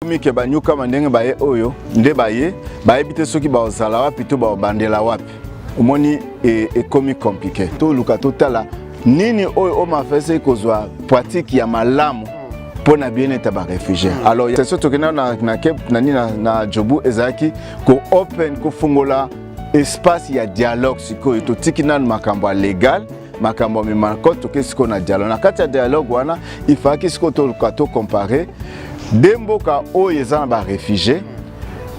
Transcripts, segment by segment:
Mike banyuka mandenge baye oyo nde baye bite soki ba ozala wapi to ba bandela wapi omoni ekomi compliqué to luka totala nini oyo o mafese kozwa pratique ya malamu pona bien-être ba réfugié. Alors c'est surtout que na jobu ezaki ko open ko fungola espace ya dialogue siko to tikina makambo légal makambo mimako to kesiko na dialogue na kati ya dialogue wana il faut que siko to luka to comparer Demboka oyo eza ba réfugié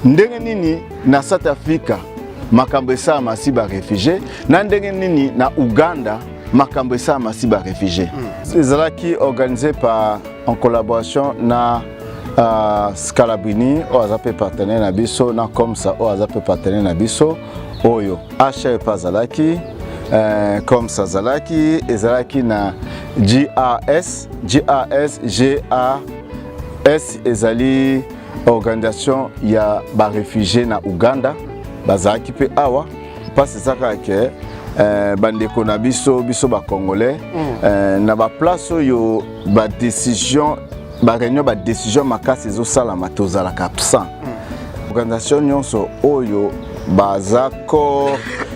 ndenge nini na South Africa makambo esa masi ba réfugié na ndenge nini na Uganda makambo esa masi ba réfugié. Ezalaki organisé par en collaboration na Scalabrini o azape partenaire na biso na comme ça o azape partenaire na biso oyo HF Pazalaki comme ça Zalaki ezalaki na GAS ezali organisation ya ba réfugié na Uganda bazaki pe awa parce saka ke bandeko na biso ba congolais na ba place yo ba décision ba réunion ba décision makasi zo sala matozala absent organisation nyonso oyo bazako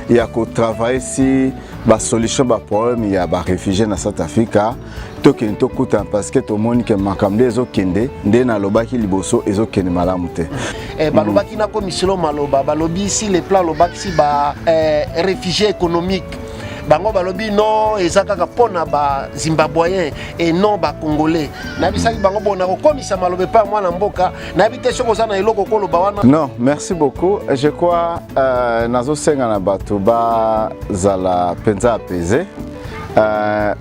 ya ko travailler si ba solution ba problème ya ba réfugié na South Africa token to kuta parce que to moni ke makamde ezo kende nde na lobaki liboso ezo kende malamu te balobaki na commission maloba balobi si les plans lobaki si ba réfugié économique bango balobi non ezaka pona ba zimbabwéen et non ba congolais na bisaki bango bona ko komisa malobe pa mwana mboka na bité soko za na eloko ko loba wana. Non, merci beaucoup. Je crois nazo senga na bato ba zala penza apaiser.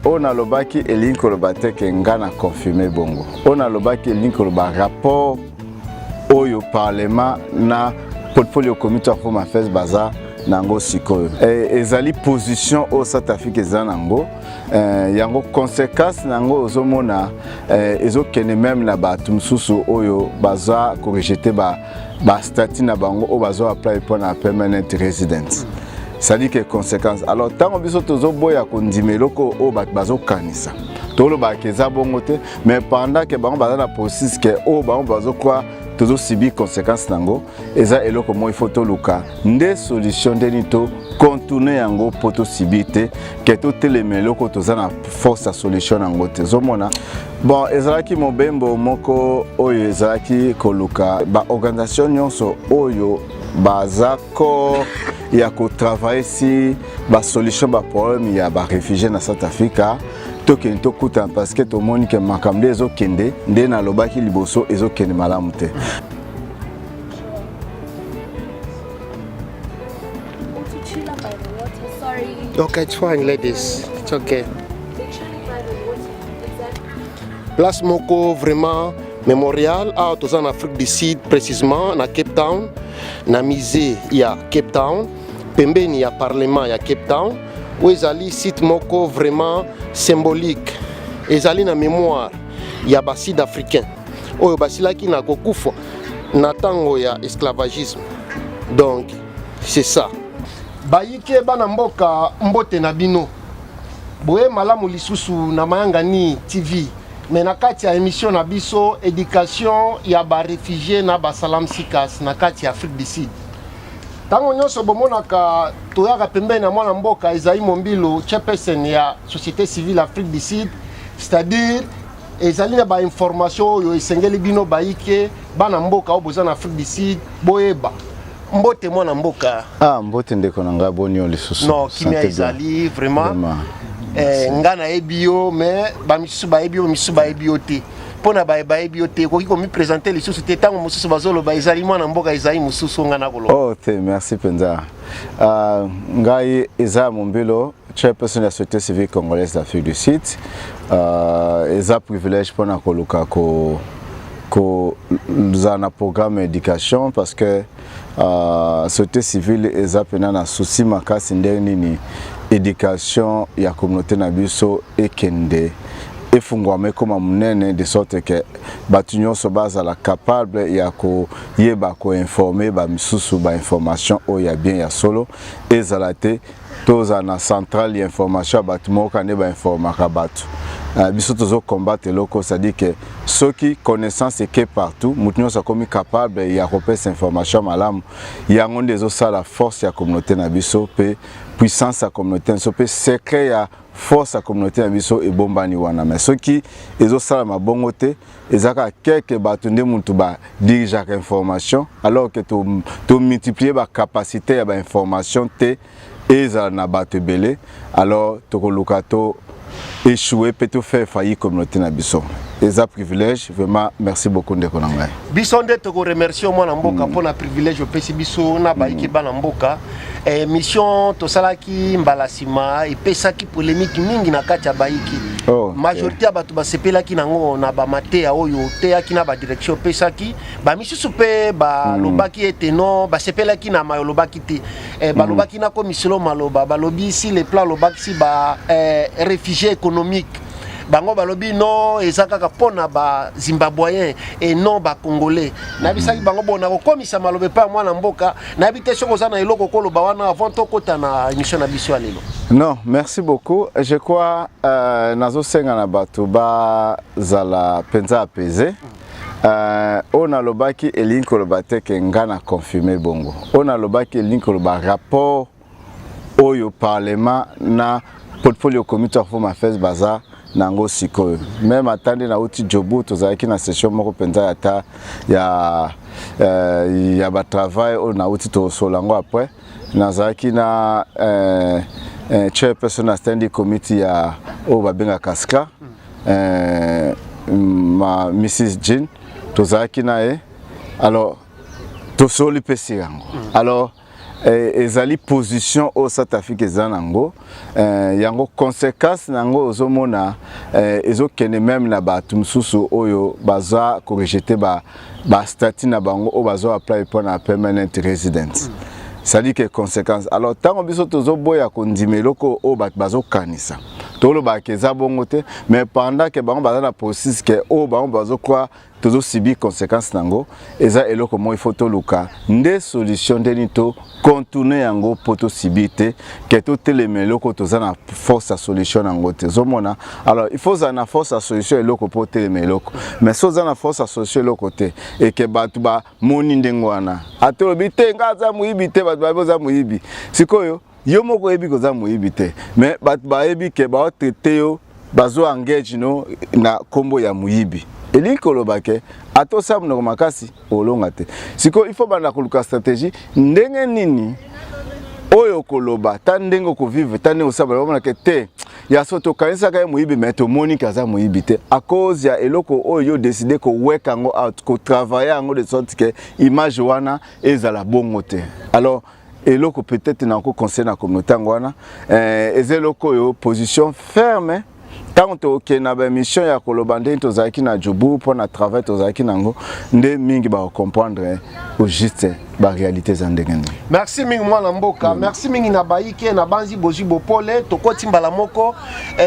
On a lobaki elinko lobate ke ngana confirmer bongo. On a lobaki elinko loba rapport oyo parlement na portfolio comité of home affairs baza nango sikoyo. Ezali position au South Africa zanango yango conséquence nango ozomona ezokene même na bato mususu oyo baza ko rejeter ba statut na bango o bazo apply pour na permanent residence. Ça dit que conséquences. Alors tant que biso tozo boya kondimelo ko o bazo kanisa. Tolo ba keza bongote mais pendant que bango baza na processus que o bango bazo quoi tozo sibi conséquences nango eza eloko mo il faut to luka nde solution de nito contourner yango poto sibite que to telemelo ko toza na force à solution nango te zomona. Bon ezalaki mobembo moko oyo ezalaki koluka ba organisation nyonso oyo bazako ya ko travailler si ba solution ba problème ya ba réfugié na South Africa token to kuta parce que to moni ke makamde ezo kende nde na lobaki liboso ezo kende malamu te. Okay, it's fine, ladies. It's okay. Place moko vraiment mémorial à en Afrique du Sud précisément na Cape Town na musée ya Cape Town pembeni ya parlement ya Cape Town où ezali site moko vraiment symbolique ezali na mémoire ya ba sud africain oyo basilaki na kokufa na tango ya esclavagisme. Donc c'est ça bayike bana mboka mbote na bino boye malamu lisusu na Mayangani TV. Mais na kati ya émission na biso éducation ya ba réfugié na ba salam sikas na kati ya Afrique du Sud. Tango nyonso bomonaka toyaka pembeni na mwana mboka Ezaï Mombilo chairperson ya société civile Afrique du Sud, c'est-à-dire ezali na ba information oyo esengeli bino bayike bana mboka o boza na Afrique du Sud boyeba mbote mwana mboka mbote ndeko na nga boni lisusu non kimia ezali vraiment ngana ebio mais ba misusu ba ebio misusu ba ebio te pona ba ebio te ko mi présenter les sociétés tango mususu bazolo ba ezali mwana mboka ezali mususu ngana kolo. Oh te merci penza ngai eza Mombilo chairperson de la société civile congolaise d'Afrique du Sud eza privilège pona koluka ko zana programme éducation parce que société civile eza pena na souci makasi ndeni ni éducation ya communauté na biso ekende efungwame koma munene de sorte que batu nyonso bazala capable ya ko yeba ko informer ba misusu ba information o ya bien ya solo ezala te toza na centrale ya information batu moka ne ba informaka batu biso tozo combattre loko, c'est-à-dire que ceux qui connaissance est partout mutunyo sa komi capable ya repérer information malamu ya ngonde zo ça la force ya communauté na biso pe puissance ya communauté so pe secret ya force ya communauté na biso e bombani wana mais ceux qui ezo sala mabongo te ezaka quelque batunde muntu ba dirige information alors que to multiplier ba capacité ya ba information te eza na bato belé alors to koluka to échouer peut tout faire faillir communauté na biso. Et ça privilège vraiment merci beaucoup de konanga. Biso nde to remercier moi na mboka pour na privilège pesi biso na baiki bana mboka. Mission to salaki mbalasima et pesaki polémique mingi na kati ya baiki. Majorité ya bato basepelaki nango na ba matea oyo te akina ba direction pesaki ba misusu pe ba lobaki eteno basepelaki na mayolobaki te ba lobaki na komisilo maloba ba lobi si le plan lobaki si ba réfugiés économiques bango balobi non ezaka kapona ba zimbabwéen et non ba congolais na bisaki bango bona ko komisa malobe pa mwana mboka na bité soko za na eloko koloba wana avant to kota na émission na biso alelo. Non, merci beaucoup. Je crois nazo senga na bato ba zala penza apaisé. On a lobaki elinko lobate ke ngana confirmer bongo. On a lobaki elinko loba rapport oyo parlement na portfolio comité of Home Affairs baza nango sikoyo. Même attendez na uti jobu tozaki na session moko penza yata ya ba travail on a uti to solango après nazaki na chairperson na standing committee ya Obabenga Kaska ma Mrs. Jean tozaki na e alors to soli pesi yango alors ezali position au South Africa zanango yango conséquence nango ozomona ezokene même na bato mususu oyo baza ko rejeter ba statut na bango o bazo apply pour na permanent residence. Ça dit que conséquence. Alors tant biso tozo boya kondimeloko o bat bazo kanisa. Tolo ba keza bongo te mais pendant que bango baza na processus que o bango bazo quoi tozo sibi conséquence nango eza eloko mo il faut to luka nde solution de to contourner yango poto sibite que to telemeloko toza na force à solution nango te zomona. Alors il faut za na force à solution eloko po telemeloko mais so za na force à solution eloko te et que batu ba moni ndengwana atolo bite ngaza muibite batu ba boza muibi sikoyo yo moko ebi koza muibi te mais batu ba ebi ke ba traiter yo bazo engage no na kombo ya muibi. Eli kolobake ato sabu na makasi olonga te. Siko il faut bana koluka stratégie ndenge nini oyo koloba tandenge ko vivre tande osaba bana ke te ya soto kanisa ka muibi meto monika za muibi te à cause ya eloko oyo décider ko weka ngo out ko travailler ngo de sorte que image wana ezala bongo te. Alors eloko peut-être na ko conseil na communauté ngwana ezeloko yo position ferme. Quand tu as une mission ya kolobande tozaki na jobu pour na travail tozaki nango nde mingi ba comprendre au juste ba réalité zandengene. Merci mingi mwana mboka, merci mingi na baike na banzi bozi bopole tokoti mbala moko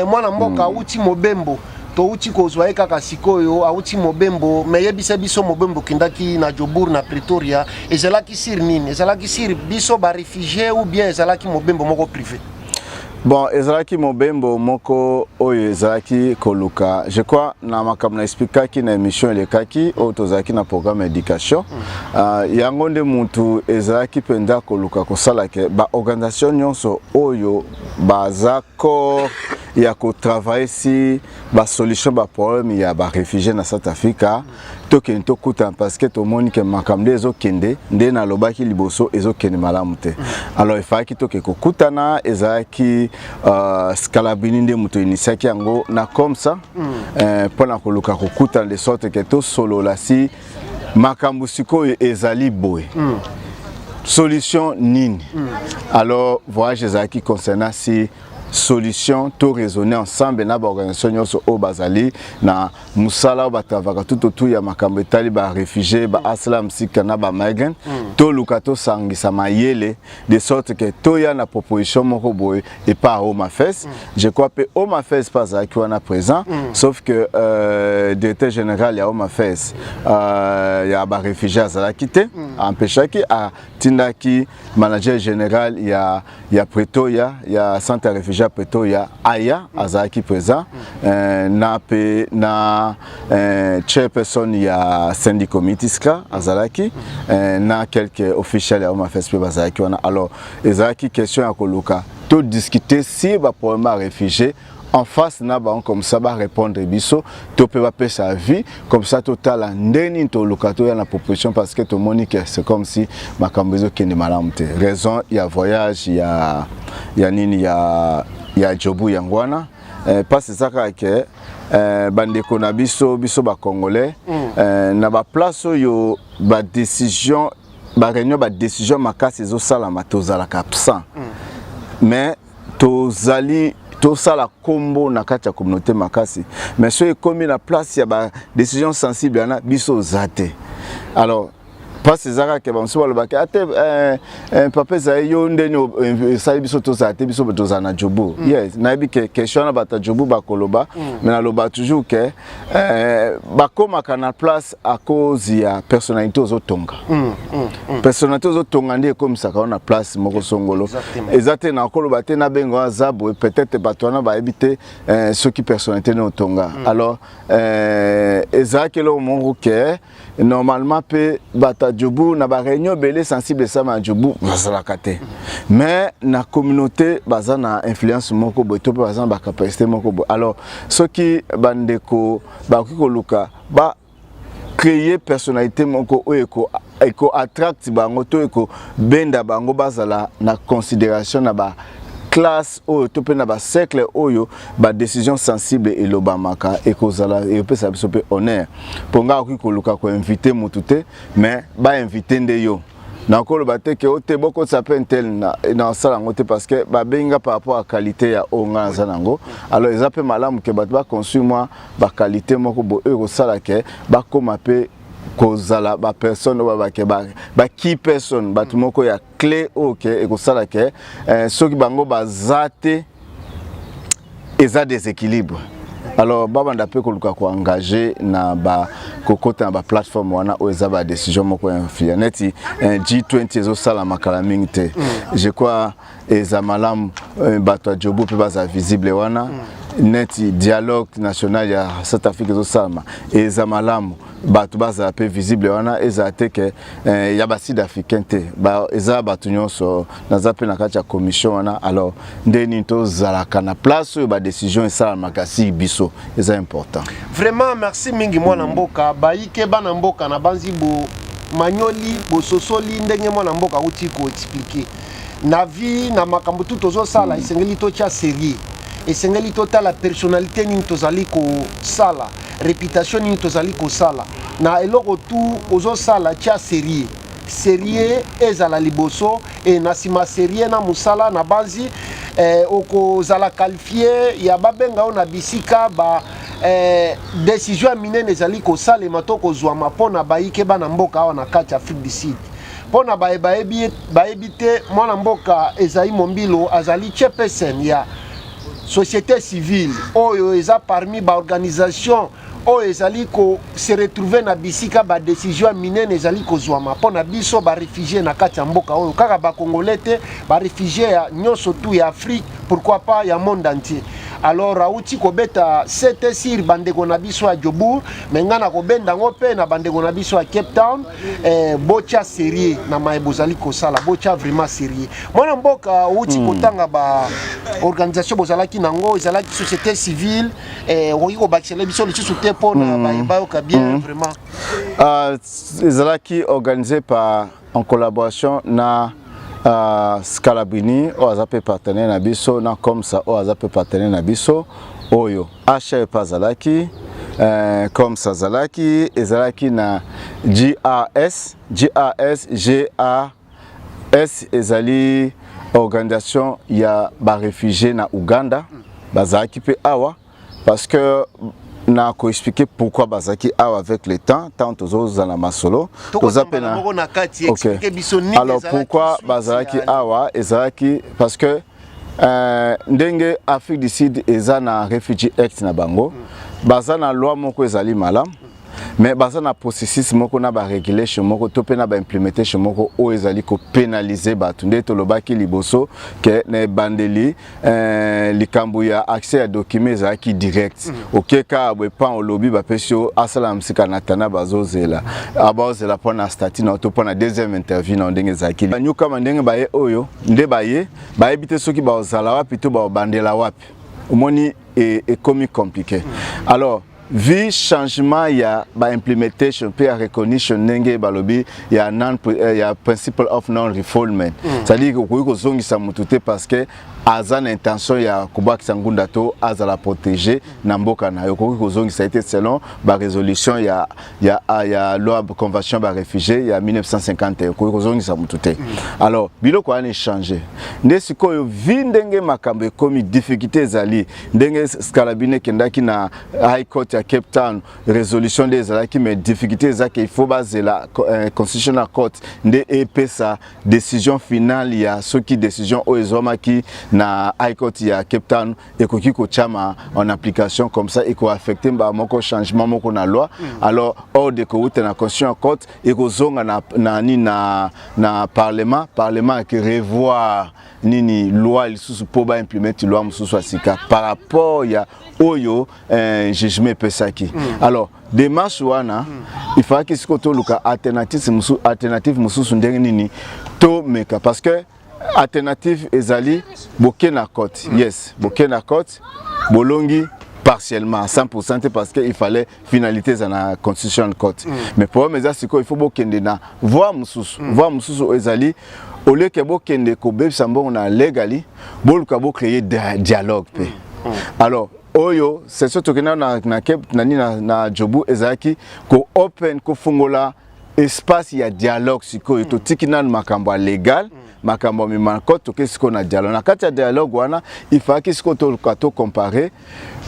mwana mboka uti mobembo to uti kozwa kaka sikoyo auti mobembo meyebisa biso mobembo kindaki na Jobour na Pretoria ezalaki sir nini ezalaki sir biso ba réfugié ou bien ezalaki mobembo moko privé. Bon, ezalaki mobembo moko oyo ezalaki koluka. Je crois na makamna expliquer ki na émission elekaki o tozaki na programme éducation. Yango nde muntu ezalaki penda koluka kosala ke ba organisation nyonso oyo bazako ya ko travailler si ba solution ba problème ya ba réfugiés na South Africa. Token to kuta parce que to moni ke makamde ezokende nde na lobaki liboso ezokende malamu te. Alors il fallait to ke kokutana ezaki scalabini nde muto initiaki yango na comme ça pour na koluka kokutana de sorte que to solo la si makambu sikoyo ezali boy. Solution nini. Alors voyage ezaki concernant si solution to raisonner ensemble na ba organisation nyonso o bazali na musala ba travaka tout autour ya makambo etali ba réfugiés ba aslam sika na ba migrant to lukato sangisa mayele de sorte que to ya na proposition moko boy et pas Home Affairs. Je crois que Home Affairs pas à qui on a présent sauf que directeur général ya Home Affairs ya ba réfugiés à la quitté empêchaki a tindaki manager général ya Pretoria ya centre réfugié Pretoria aya azaki présent na pe na chairperson ya Sandy Committee ska azalaki na quelques officiels ya Home Affairs pe bazalaki wana. Alors ezalaki question ya koluka to discuter si ba problème à réfugiés en face na ba comme ça va répondre biso to peut pas sa vie comme ça total ndeni to locato ya la proposition parce que to monique c'est comme si makambezo kende malamte raison il y a voyage il y a nini il y a jobu yangwana parce ça que bandeko na biso ba congolais na ba place yo ba décision ba réunion ba décision makasi zo sala matozala absent mais tozali tout ça la combo na kati ya communauté makasi mais so ekomi na place ya ba décision sensible yana biso zate alors pas ces arabes qui vont se voir le bac ate papa zayo ndeni sali biso to zate biso to na jobu yes na bi question na bata jobu ba koloba mais na loba toujours que ba koma kana place à cause ya personnalité aux tonga personnalité aux tonga ndé comme ça quand on a place moko songolo exactement na koloba te na bengo azabo peut-être bato na ba habiter ceux qui personnalité no tonga alors ezakelo mongo que normalement pe bata jobu na ba réunion belé sensible ça ma jobu bazalakate mais na communauté bazana influence moko boto pe bazana ba capacité moko bo alors ceux qui bandeko ba ko luka ba créer personnalité moko eko attract bango to eko benda bango bazala na considération na ba classe oyo to pe na ba cercle oyo ba décision sensible et lobamaka et kozala et peut ça biso pe honneur ponga ko luka ko inviter mutute mais ba inviter nde yo na ko lobate ke ote boko s'appelle tel na sala ngote parce que ba benga par rapport à qualité ya onga zanango alors ils appellent malamu ke ba construire moi ba qualité moko bo euro sala ke ba koma pe kozala ba personne ba qui personne ba tumoko ya clé OK et ko sala ke soki bango bazate eza déséquilibre alors baba ndape ko luka ko engager na ba kokota na ba plateforme wana o eza ba décision moko influent neti G20 ezo sala makala mingi te je crois eza malamu bato jobu pe baza visible wana neti dialogue national ya South Africa ezo sala eza malamu bato baza pe visible wana eza te ke ya ba sud africain te ba eza bato nyonso na zape na kati ya commission wana alors ndeni to zala kana place ba décision esala makasi biso eza important vraiment merci mingi mwana mboka baike bana mboka na banzi bo manyoli bo sosoli ndenge mwana mboka uti ko expliquer na vie na makambo tout ozo sala isengeli to cha série esengeli to ta la personnalité ni tozali ko sala réputation ni tozali ko sala na eloko tout ozo sala cha série ezala liboso et na sima série na musala na banzi oko zala qualifié ya babenga ona bisika ba décision minene ezali ko sala matoko zwa mapona baike bana mboka wana kati Afrique du Sud pona baebite mwana mboka ezali mombilo azali chairperson ya société civile oyo eza parmi ba organisation oyo ezali ko se retrouver na bisika ba décision minene ezali ko zwama pona biso ba réfugié na kati ya mboka oyo kaka ba congolais te ba réfugié ya nyonso tout ya Afrique pourquoi pas ya monde entier alors rauti ko beta c'était sur bandeko na biso ya Jobour mengana ko benda ngope na bandeko na biso ya Cape Town bocha sérieux na maebozali ko sala bocha vraiment sérieux mwana mboka uti kotanga ba organisation bozalaki nango ezalaki société civile oyi ko bakisele biso le soute pona ba ibayo ka bien vraiment ezalaki organisé par en collaboration na Scalabrini o azape partenaire na biso na comme ça o azape partenaire na biso oyo HR pazalaki comme ça zalaki ezalaki na GAS ezali organisation ya ba réfugiés na Uganda bazaki pe awa parce que na ko expliquer pourquoi bazaki awa avec le temps tant aux na masolo tozapena alors pourquoi bazaki awa ezaki parce que ndenge Afrique du Sud eza na refugee act na bango bazana loi moko ezali malam mais baza na processus moko na ba régulation moko to pe na ba implementation moko o ezali ko pénaliser bato nde to lobaki liboso ke na bandeli likambo ya accès à documents ezalaki direct okeka bwe pan olobi ba pesio asala msika na tana bazozela abozela pona statut na to pona deuxième interview na ndenge ezalaki nyuka mandenge baye oyo nde baye bite soki bazala wapi to ba bandela wapi omoni est compliqué alors vu changement ya ba implementation pe recognition nenge balobi ya principle of non refoulement c'est-à-dire ko ko zongisa mutute parce que azana intention ya kubakisa ngunda to azala protéger na mboka na yo ko zongisa été selon ba résolution ya loi convention ba réfugiés ya 1951 ko zongisa mutute alors biloko ani changer ndesiko yo vindenge makambo komi difficulté zali ndenge Scalabine kendaki na high court ya Cape Town résolution des alaki mais difficulté zake il faut baser la constitutional court nde epesa décision finale ya soki décision oezomaki na high court ya Cape Town ekoki ko chama en application comme ça et ko affecter ba moko changement moko na loi alors hors de ko na constitutional court et ko zonga na parlement qui revoir nini loi lisusu po ba implémenter loi mususu asika par rapport ya oyo jugement pesaki alors démarche wana il faut que sikoto luka alternative mususu ndenge nini to meka parce que alternative ezali bokena cote yes bokena cote bolongi partiellement à 100% parce qu'il fallait finalité dans la constitution cote mais pour mes asiko il faut bokende na voir mususu ezali au lieu que bokende ko bebsambo na legally boluka bo créer dialogue pe alors oyo c'est surtout que na jobu ezaki ko open ko fungola espace ya dialogue siko to tikina makambo légal makambo mimanko to kesiko na dialogue na kati ya dialogue wana il faut que siko to comparer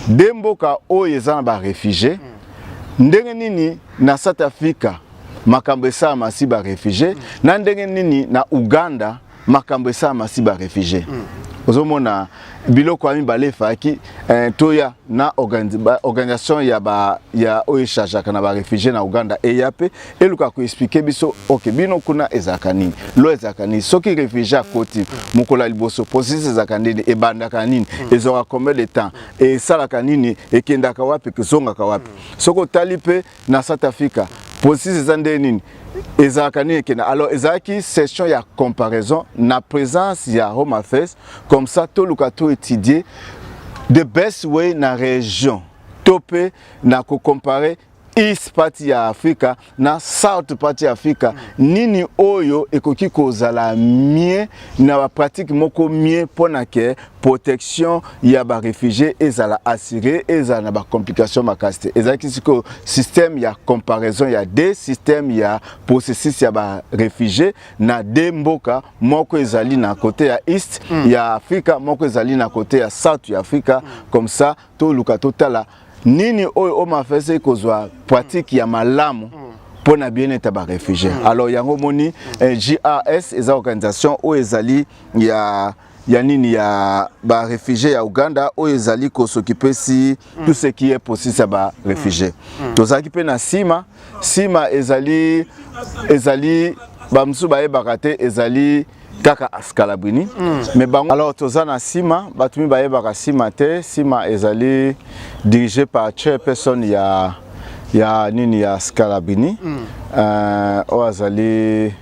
demboka oyo ezana ba réfugié ndenge nini na South Africa makambo esa masi ba réfugié na ndenge nini na Uganda makambo esa masi ba réfugié ozomona biloko ami balefa ki toya na organisation ya oishaja kana ba réfugié na Uganda EAP eluka ko expliquer biso OK bino kuna ezakani lo ezakani soki réfugié akoti mukola liboso processus ezakani e bandaka nini ezora combien de temps et sala kanini ekendaka wapi kezonga ka wapi soko talipe na South Africa processus ezande nini ezakani ekena alors ezaki session ya comparaison na présence ya Home Affairs comme ça to luka to étudier the best way na région topé na ko comparer East party ya Africa na South party ya Africa nini oyo ekoki kozala mieux na ba pratique moko mieux pona ke protection ya ba réfugiés ezala assuré ezala na ba complication makasite ezaki siko système ya comparaison ya des systèmes ya processus ya ba réfugiés na de mboka moko ezali na côté ya East ya Africa moko ezali na côté ya South ya Africa comme ça to luka totala nini oyo o mafese kozwa pratique ya malamu pona bien-être ba réfugiés alors yango moni JAS eza organisation o ezali ya nini ya ba réfugiés ya Uganda o ezali ko s'occuper si tout ce qui est possible ya ba réfugiés tozaki pe na sima ezali ba msu ba ebakate ezali kaka Scalabrini mais bango alors tozana sima batumi baye baka sima te sima ezali dirigé par chairperson ya nini ya Scalabrini o azali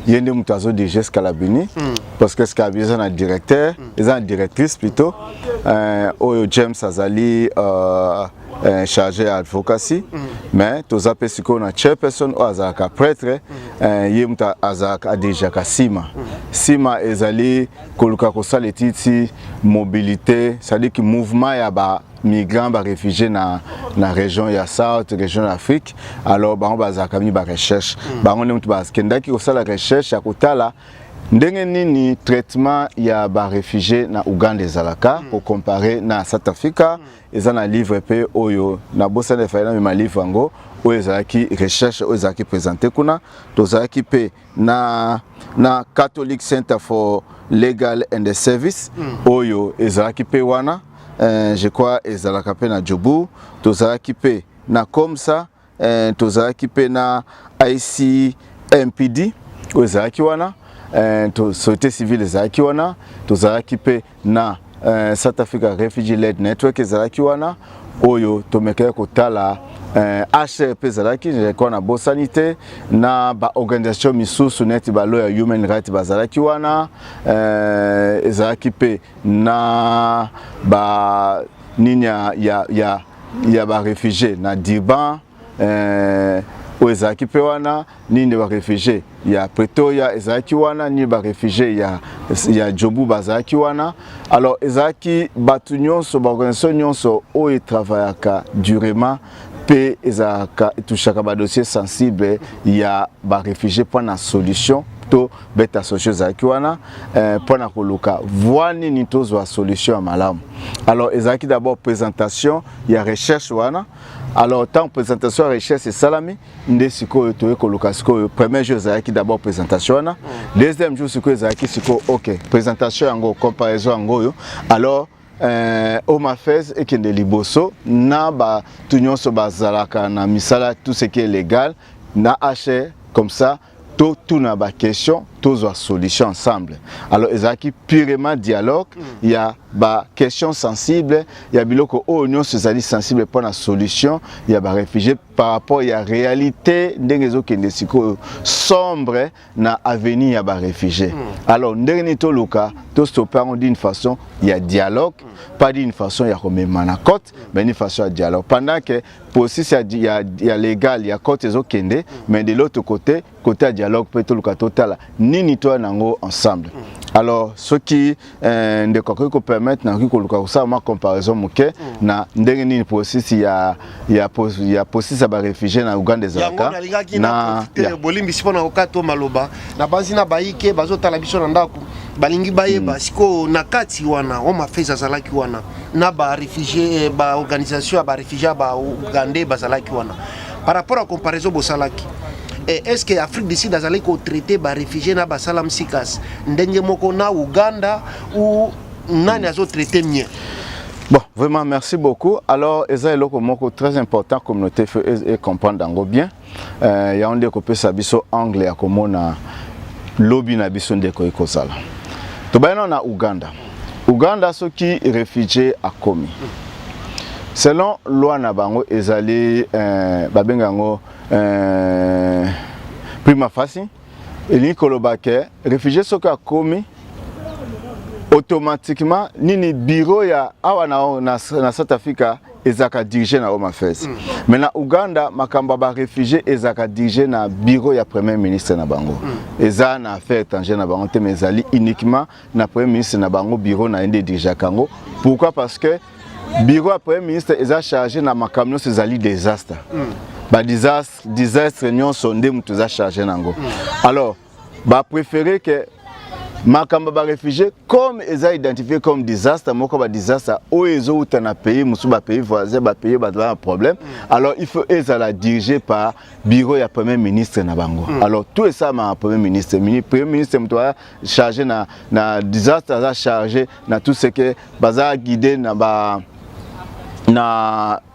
yende mutazo dirigé Scalabrini parce que Scalabrini est un directeur est une directrice plutôt oyo James azali chargé à advocacy mais tozape siko na chairperson o azaka prêtre yemuta azaka déjà kasima sima ezali koluka kosala etiti mobilité c'est-à-dire que mouvement ya ba migrants ba réfugiés na région ya South région d'Afrique alors bango bazaka mi ba recherche bango ne mutu baskendaki kosala recherche ya kotala ndenge nini traitement ya ba réfugiés na Uganda ezalaka pour comparer na South Africa ezana livre pe oyo na bosa de faina ma livre ngo oyo ezalaki recherche oyo ezalaki présenté kuna tozalaki pe na Catholic Center for Legal and Service oyo ezalaki pe wana je crois ezalaka pe na Jobu tozalaki pe na comme ça tozalaki pe na ICMPD ezalaki wana société civile ezalaki wana tozalaki pe na South Africa Refugee Led Network ezalaki wana oyo tomekaya kotala HRP ezalaki kwa na bosanité na ba organisation misusu neti ba lawyer human rights bazalaki wana ezalaki pe na ba nini ya ba réfugiés na Durban ezalaki pe wana nini ba réfugiés ya Pretoria ezalaki wana ni ba réfugiés ya Jobu bazalaki wana alors ezalaki batu nyonso ba organisation nyonso oyo travaillaka durement pe ezalaka touchaka ba dossier sensible ya ba réfugiés pour na solution to beta solution ezalaki wana pour na koluka voani ni tozwa solution ya malamu alors ezalaki d'abord présentation ya recherche wana alors tant présentation et recherche c'est salami nde siko to ekoluka siko premier jour ezalaki d'abord présentation wana deuxième jour siko ezalaki siko OK présentation yango comparaison yango yo alors Home Affairs ekende liboso na ba tunyonso bazalaka na misala tout ce qui est légal na HR comme ça tout na ba question tous la solution ensemble. Alors ezaki purement dialogue, il y a ba question sensible, il y a biloko union sensible pour la solution, il y a ba réfugiés par rapport à la réalité ndengezo kende siko sombre na avenir ya ba réfugiés. Alors ndenge to luka to stopper d'une façon il y a dialogue, pas d'une façon il y a comme manakot, mais d'une façon il y a dialogue. Pendant que processus il y a légal, il y a côté zo kende, mais de l'autre côté dialogue peut to luka total ni toi nango ensemble. Alors ce qui de quoi que permettre na ko ça ma comparaison moke na ndenge ni processus il y a processus ba réfugié na Uganda ezaka na bolimbi sipo na okato maloba na bazina baike bazotala biso na ndako balingi bayeba siko na kati wana Home Affairs azalaki wana na ba réfugié ba organisation ba réfugié ba Uganda bazalaki wana par rapport à comparaison bosalaki. Est-ce que l'Afrique du Sud a traité les réfugiés na basalam sikas ndenge moko na Uganda ou nani azo traité mieux? Bon, vraiment merci beaucoup. Alors, eza eloko moko très important communauté et comprendre dango bien. Ya onde ko pesa biso anglais ya komona lobby na biso ndeko ikosala. To bayana na Uganda. Uganda soki réfugié a commis. Selon loi na bango ezali babengango prima facie et kolobake réfugié soka komi automatiquement nini bureau ya awa na South Africa ezaka dirigé na Home Affairs. Mais na Uganda makamba ba réfugié ezaka dirigé na bureau ya premier ministre na bango. Eza na affaires étrangères na bango te mais ezali uniquement na premier ministre na bango bureau na ende dirigé kango. Pourquoi? Parce que bureau ya premier ministre eza chargé na makamno ezali désastre. Ba désastre nyonso nde mutu za chargé nango. Alors ba préférer que makamba ba réfugié comme eza identifié comme désastre moko ba désastre o ezo uta na pays musu ba pays voisin ba pays ba un problème. Alors il faut ezala dirigé par bureau ya premier ministre na bango. Alors tout ça ma premier ministre mutu chargé na désastre za chargé na tout ce que baza guider na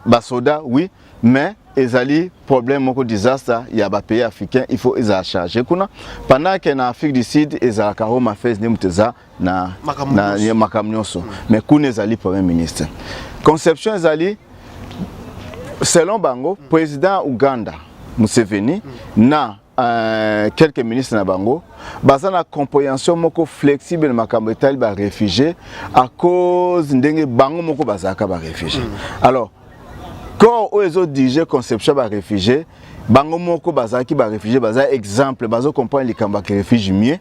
ba soda oui mais ezali problème moko désastre ya ba pays africain il faut eza charger kuna pendant que na Afrique du Sud ezala Home Affairs ne muteza na makamnyoso mais kuna ezali premier ministre conception ezali selon bango président Uganda Museveni na quelques ministres na bango baza na compréhension moko flexible makambo etali ba réfugiés à cause ndenge bango moko bazaka ba réfugiés. Alors quand ils ont dirigé conception ba réfugiés bango moko bazaki ba réfugiés baza exemple bazo comprendre les kamba que réfugiés mieux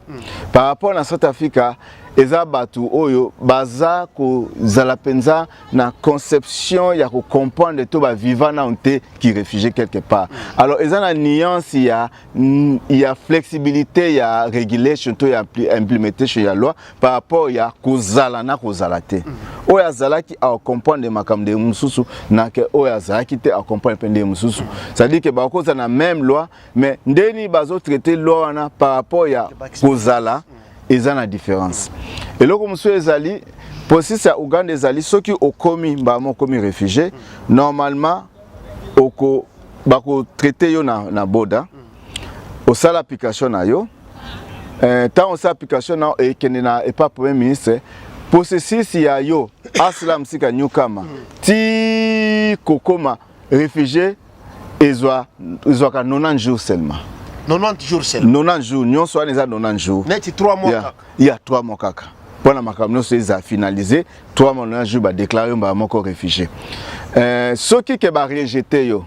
par rapport na South Africa eza batu oyo baza ko zala penza na conception ya ko comprendre to ba vivant na onté qui réfugié quelque part. Alors eza na nuance ya flexibilité ya régulation to ya implementation ya loi par rapport ya kozala na kozalate. Oya zalaki a comprendre makamde mususu na ke oya zalaki te a comprendre pende mususu. Ça dit que ba koza na même loi mais ndeni bazo traiter loi na par rapport ya kozala eza na différence. Et là comme ezali processus ya Uganda ezali soki okomi ba mo komi réfugié normalement oko bako traiter yo na boda au sala application na yo tant on sa application na et kende na et pas premier ministre processus ya yo aslam sika nyukama ti kokoma réfugié ezwa ka 90 jours seulement 90 jours seulement 90 jours nyon so aneza 90 jours net 3 mois kaka ya 3 mois kaka pour makamno so eza finalisé 3 mois 90 jours ba déclarer ba moko réfugié soki ke ba rejeter yo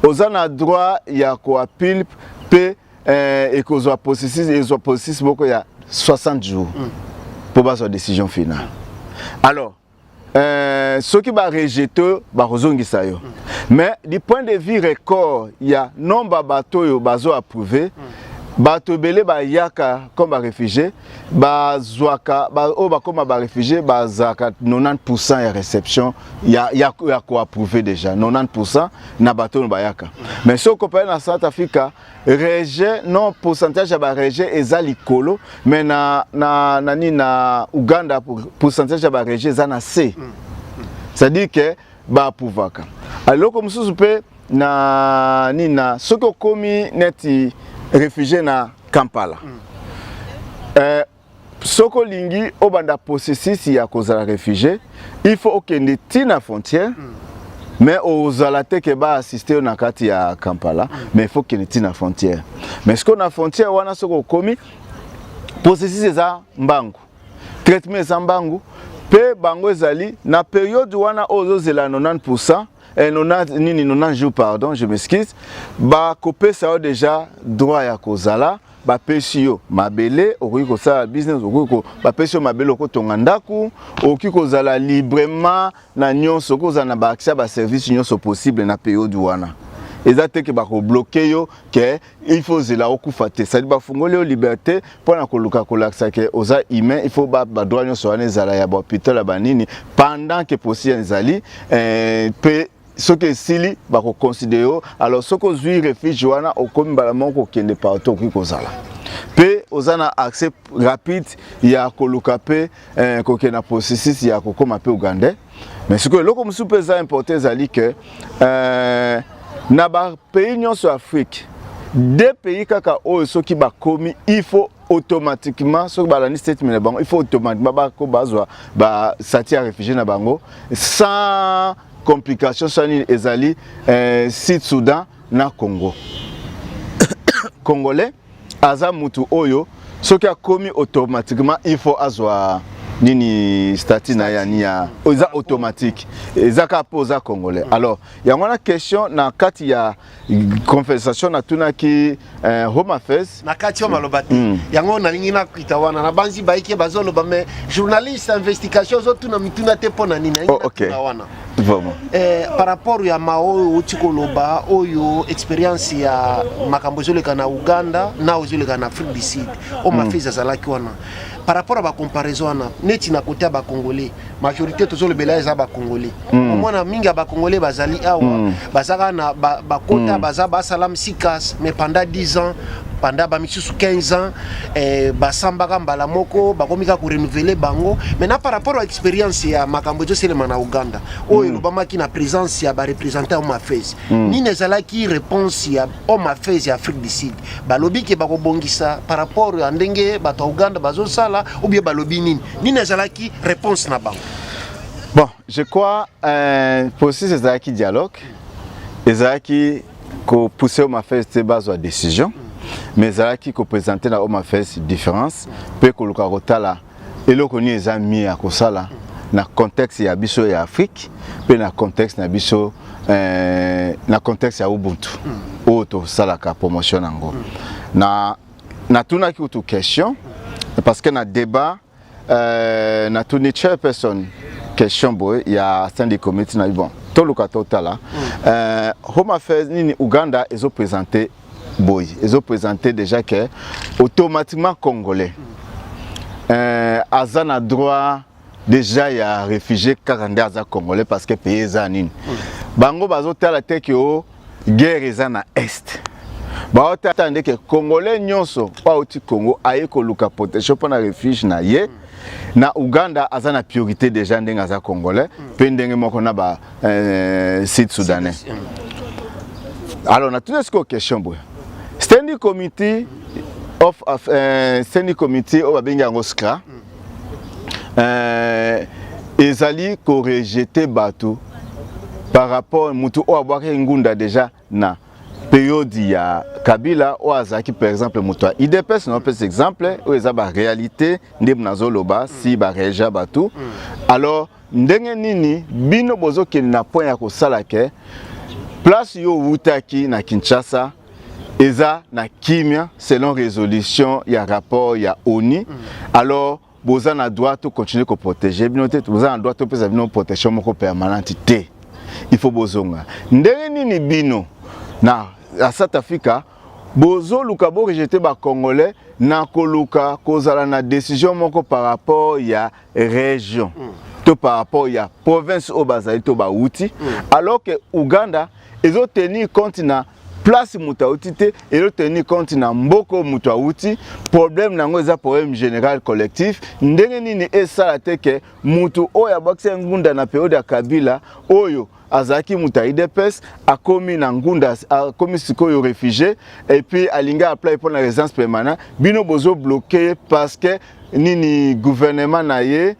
ozana droit ya ko appeal pe et kozwa processus boko ya 60 jours pour ba sa décision finale alors ceux qui va rejeter ba kozongisa yo mais du point de vue record il y a nombre bateau yo bazo approuvé bateau belé ba yaka comme ba réfugié ba zwaka ba o ba comme ba réfugié ba zaka 90% ya réception ya ko approuvé déjà 90% na bateau ba yaka mais ce qu'on parle na South Africa rejet non pourcentage ya ba rejet eza likolo mais na Uganda pourcentage ya ba rejet eza na C c'est-à-dire que ba pouvaka alors comme ça peut na nina soko komi neti réfugié na Kampala soko lingi obanda processus ya kozala réfugié il faut okende tina frontière mais ozala te ke ba assister na kati ya Kampala mais il faut okende tina frontière mais ce qu'on a frontière wana soko komi processus eza mbangu traitement eza mbangu pe bango ezali na période wana ozozela 90% 90 jours pardon je m'excuse ba kopé ça déjà droit ya kozala ba pesio mabele okoki kosala business okoki ba pesio mabele okotonga ndaku okoki kozala librement na nyonso kozala na ba accès ba service nyonso possible na période wana eza te ke ba ko bloquer yo ke il faut zela okufa te ça dit ba fungole yo liberté pona koluka kolaksa ke oza humain il faut ba droit nyonso wana ezala ya ba hôpital ba nini pendant que possible ezali pe ce que sili ba ko considérer alors ce que zui réfugié wana okomi bala moko kende partout ki kozala pe ozana accès rapide ya koluka pe ko kena processus ya kokoma pe Uganda mais ce que loko musu pe za importer zali que na ba pays nyonso Afrique deux pays kaka oyo soki ba komi il faut automatiquement soki ba lani statement bango il faut automatiquement ba ko bazwa ba sati ya réfugié na bango sans complication sani ezali Sud Soudan na Congo Congolais aza mutu oyo soki akomi automatiquement il faut azwa nini statut na yani ya oza automatique ezaka poza Congolais alors yango na question na kati ya conversation na tuna ki Home Affairs na kati ya malobati yango na lingi na kuitawana na banzi baike bazoloba mais journaliste investigation zo tuna mituna te pona nini na wana vraiment par rapport ya mao utikoloba oyo experience ya makambo zoleka na Uganda na ozoleka na Afrique du Sud Home Affairs azalaki wana par rapport à la comparaison neti na côté ba congolais majorité tous les belais ba congolais mona minga ba congolais bazali awa bazaka na ba kota bazaba salam sikas mais pendant 10 ans pendant ba misusu 15 ans basambaka mbala moko bakomika ko renouveler bango maintenant par rapport à expérience ya makambo jo selema na Uganda oyo lobama ki na présence ya ba représenter Home Affairs ni nezala ki réponse ya Home Affairs ya Afrique du Sud balobi ke bakobongisa par rapport à ndenge ba Uganda bazo sala ou bien balobi nini nazalaki réponse na bango bon je crois processus ezalaki dialogue ezalaki ko pousser Home Affairs te base à décision mais ezalaki ko présenter na Home Affairs différence pe ko luka kotala eloko ni ezami ya kosala na contexte ya biso ya Afrique pe na contexte na biso na contexte ya Ubuntu auto salaka promotion nango na tuna ki auto question parce que na débat na tuni chairperson question boy ya stand committee na bon to luka totala Home Affairs nini Uganda ezo présenter boy ezo présenter déjà que automatiquement congolais azana droit déjà ya réfugié karande aza congolais parce que pays za nini bango bazotala te ke o guerre eza na est ba otande ke congolais nyonso pa oti Congo aye ko luka protection pour na refuge na ye na Uganda azana priorité déjà ndenga za congolais pe ndenge moko na ba Sud Soudanais Alors, on a tout ce question. Standing Committee of Standing Committee au Babenga Ngoskra ezali ko rejeter bateau par rapport mutu o abwaka ngunda déjà na période ya Kabila ou azaki par exemple mutu IDPS non pas exemple ou eza ba réalité ndem nazoloba si ba reja bateau alors ndenge nini bino bozo ke na point ya ko sala ke place yo wutaki na Kinshasa eza na kimia selon résolution ya rapport ya ONU alors boza na droit de continuer à protéger binote boza na droit de pesa bino protection moko permanente té il faut bozonga ndenge nini bino na South Africa bozo luka bo rejeter ba congolais na koluka kozala na décision moko par rapport ya région to par rapport ya province au bazali to ba outi alors que Uganda ezo tenir compte na place mutauti te et le tenir compte na mboko mutauti problème nango eza problème général collectif ndenge nini esala te ke mutu oya bakse ngunda na période ya Kabila oyo azaki muta IDPS akomi na ngunda akomi sikoyo réfugié et puis alinga apply pour la résidence permanente bino bozo bloqué parce que nini gouvernement na ye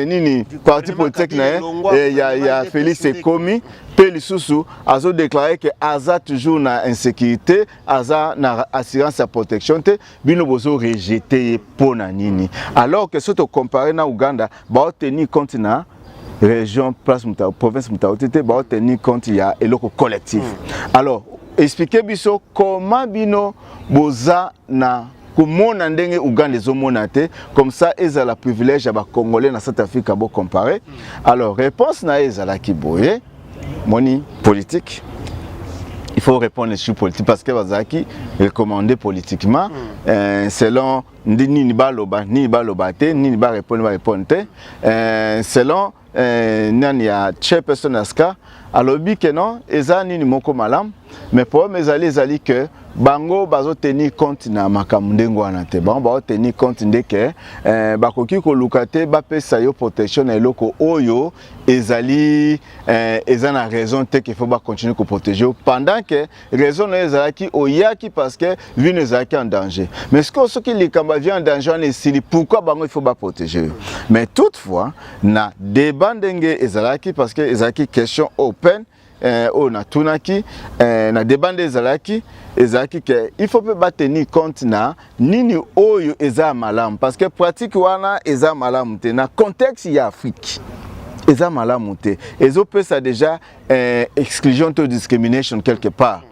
nini parti politique na ye ya Félix Ekomi Peli Soussou a déclaré que Aza toujours na insécurité, Aza na assurance à protection, bino bozo rejeté pour nini. Alors que si tu compares na Uganda, ba tenir compte na région, place province mutaotité, ba tenir compte ya eloko collectif. Alors expliquez biso comment bino boza na kumona ndenge Uganda ezomona te comme ça ezala privilège ya ba congolais na South Africa bo comparer. Alors réponse na ezala ki boye moni politique. Il faut répondre sur politique parce que Bazaki recommandé politiquement selon ni baloba ni balobate ni ba répondre selon nani ya chairperson aska alobi que non eza nini moko malam mais pour mes zali que bango bazo tenir compte na makamndengo wana te bango bazo tenir compte ndeke bakoki ko lukate ba pesa yo protection na eloko oyo ezali ezana raison te qu'il faut ba continuer ko protéger pendant que raison na ezalaki oyaki parce que vie nezalaki en danger mais ce que ceux qui likamba vient en danger on est pourquoi bango il faut ba protéger mais toutefois na débat ndenge ezalaki parce que ezalaki question open o na tunaki na débat ezalaki que il faut pas tenir compte na nini oyo eza malamu parce que pratique wana eza malamu te na contexte ya Afrique eza malamu te ezo peut ça déjà exclusion to discrimination quelque part.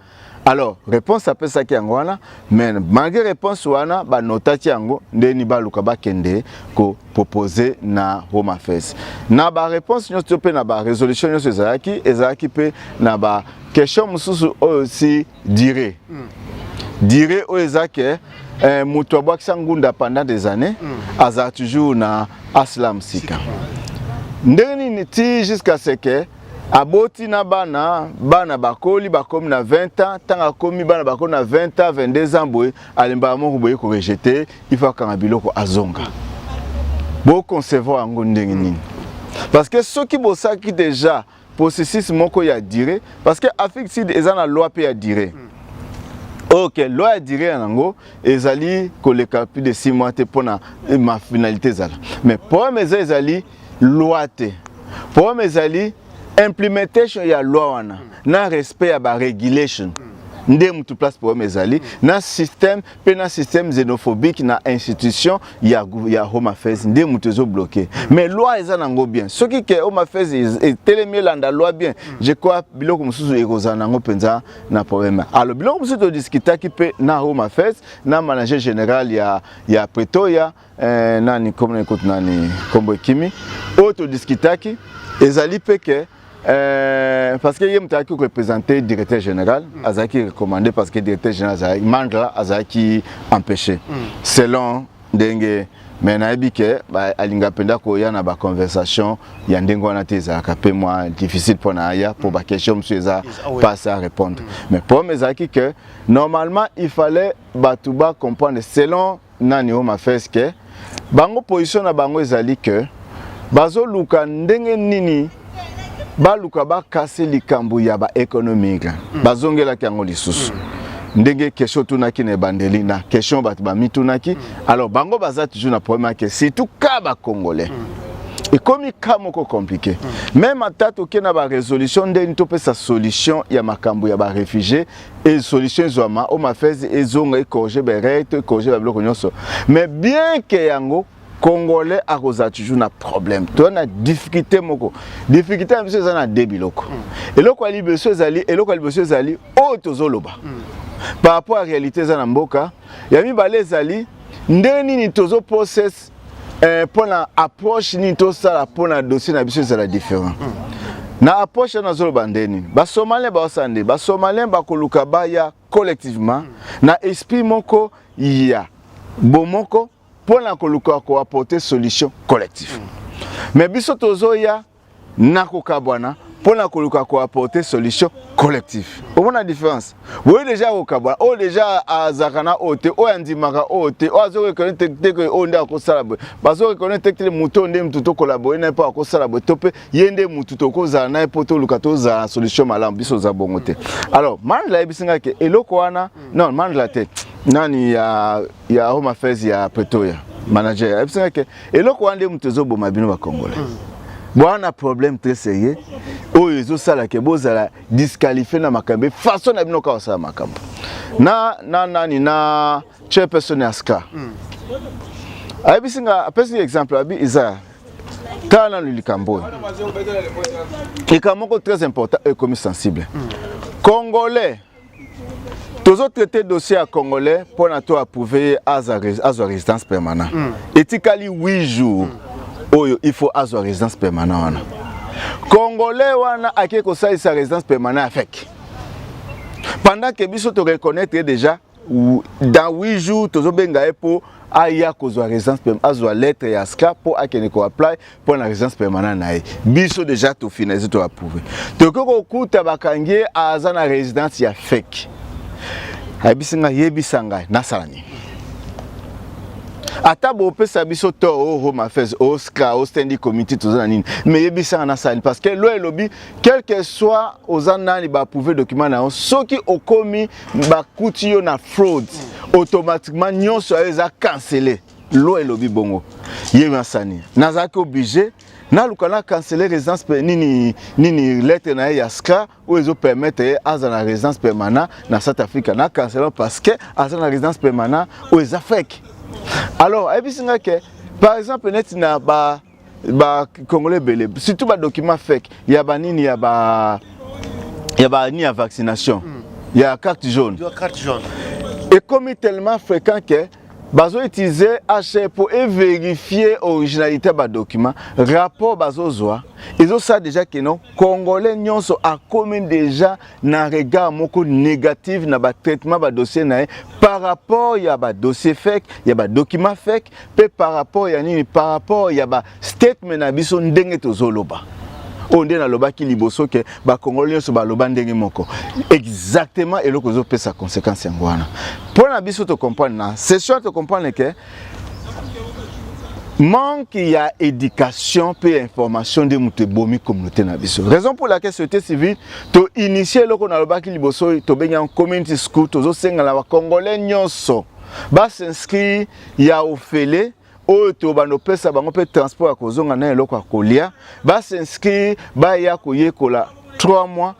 Alors réponse à ça qui angwana mais malgré réponse wana ba notati yango ndeni ba luka ba kende ko proposer na Home Affairs na ba réponse nyo pe na ba résolution nyo ezaki pe na ba question mususu aussi dire o ezake mutu abwakisa ngunda pendant des années aza toujours na aslam sika ndeni niti jusqu'à ce que aboti na bana bakoli bakomi na 20 ans tanga komi bana bakomi na 20 ans 22 ans boy alemba moko boye ko rejeter il faut kanga biloko azonga bo concevoir ngo ndenge nini parce que ceux qui bosaki déjà processus moko ya dire parce que Afrique Sud ezana loi pe ya dire. OK, loi ya dire nango ezali koleka plus de 6 mois te pona ma finalité zala mais pour mes ezali loi te pour mes ezali implementation ya loi wana na respect ya ba regulation nde mutu place pour mezali na système xénophobique na institution ya Home Affairs nde mutu zo bloqué mais loi eza nango bien ce qui que Home Affairs est tellement landa loi bien je crois biloko mususu ekozana nango penza na problème alors biloko mususu to discuter ki pe na Home Affairs na manager général ya Pretoria nani comme n'écoute nani Kombo Kimi auto discuter ki ezali pe que parce que yem taki représenter directeur général azaki recommandé parce que directeur général Mandla azaki empêché selon ndenge mais nayebi ke ba alinga penda ko ya na ba conversation ya ndenge wana te ezalaka pe moi difficile pour na ya pour ba question monsieur eza pas à répondre mais pour mes acquis que normalement il fallait batuba comprendre selon nani Home Affairs que bango position na bango ezali que bazo luka ndenge nini baluka bakase likambo ya ba économique bazongela kango lisusu ndenge question tunaki ne bandeli na question bat ba mitunaki alors bango baza toujours na problème que surtout ka ba congolais et comme il est compliqué même à tête aucune na ba résolution de to sa solution ya makambo ya ba réfugiés et solution zoma o ma fait ezonga e corriger ba règle corriger ba bloc nyonso mais bien que yango Congolais a toujours un problème. Tu as une difficulté moko. Difficulté à monsieur zana débiloko. Et le quoi libération zali et le quoi libération zali o tozoloba. Par rapport à la réalité zana mboka, yami balé zali ndeni ni tozo process pour la approche ni to sala pour la dossier na biso zala différent. Na approche na zoloba ndeni. Ba Somalien ba osande, ba Somalien ba koluka ba ya collectivement na esprit moko ya bomoko pour la apporter solution collective. Mais biso tozoya nakoka bwana pour la apporter solution collective. Au moins la différence. Oui déjà au kabwa, o déjà azakana ote, o andimaka ote, o azo reconnaître que onda ko salabo. Bazo reconnaître que muto ndem muto collaborer na pas ko salabo tope yende muto ko za na poto lukato za solution malam biso za bongote. Alors, man la bisinga ke eloko wana non man la tête. Nani ya Home Affairs ya Pretoria manager abisanga ke eloko wande mutezo boma bino ba Congolais bwana problème très sérieux oyo ezo sala ke bozala disqualifié na makambe façon na bino ka osala makambo na chairperson aska abisinga apesi exemple abi isa kana likambo likambo très important et comme sensible Congolais toujours traité dossier à Congolais pour nous approuver à sa résidence permanente. Et tikali 8 jours, il faut à sa résidence permanente. Congolais wana ake ko sa résidence permanente avec. Pendant que biso te reconnaître déjà dans 8 jours toujours benga pour aya ko sa résidence permanente, à lettre ya ska pour akene ko apply pour la résidence permanente na biso déjà to finaliser to approuver. To ko kuta bakangie aza na résidence ya fake. Abisinga yebisanga nasalani ata bo pesa biso to Home Affairs Oscar au standing committee tozana nini mais yebisanga nasalani parce que lo elobi quel que soit ozana ni ba prouver document na soki okomi ba kutio na fraud automatiquement nyonso eza canceller lo elobi bongo yebisani nazaki obligé na lukana canceller résidence nini lettre na yaska ou ils ont permettre à la résidence permanente na South Africa na canceller parce que à la résidence permanente ou ils affectent alors ebisinga ke par exemple net na ba Congolais belé surtout ba document fake ya ba nini ya ba ni ya vaccination ya carte jaune et comme tellement fréquent que bazo utiliser HF pour vérifier originalité ba document rapport bazo zoa ils ont ça déjà que non Congolais nyonso a commis déjà na regard moko négatif na ba traitement ba dossier na par rapport ya ba dossier fake ya ba document fake pe par rapport ya nini par rapport ya ba statement na biso ndenge tozoloba onde na loba ki liboso ke ba Congolais so ba loba ndenge moko exactement eloko zo pesa conséquence yango wana pour na biso to comprendre na c'est sûr to comprendre que manque ya éducation pe information de mutu bomi communauté na biso raison pour laquelle société civile to initier loko na loba ki liboso to benya community school to zo senga la ba Congolais nyonso ba s'inscrire ya ofele o to bano pesa bango pe transport ko zonga na eloko akolia ba s'inscrire ba ya ko yekola 3 mois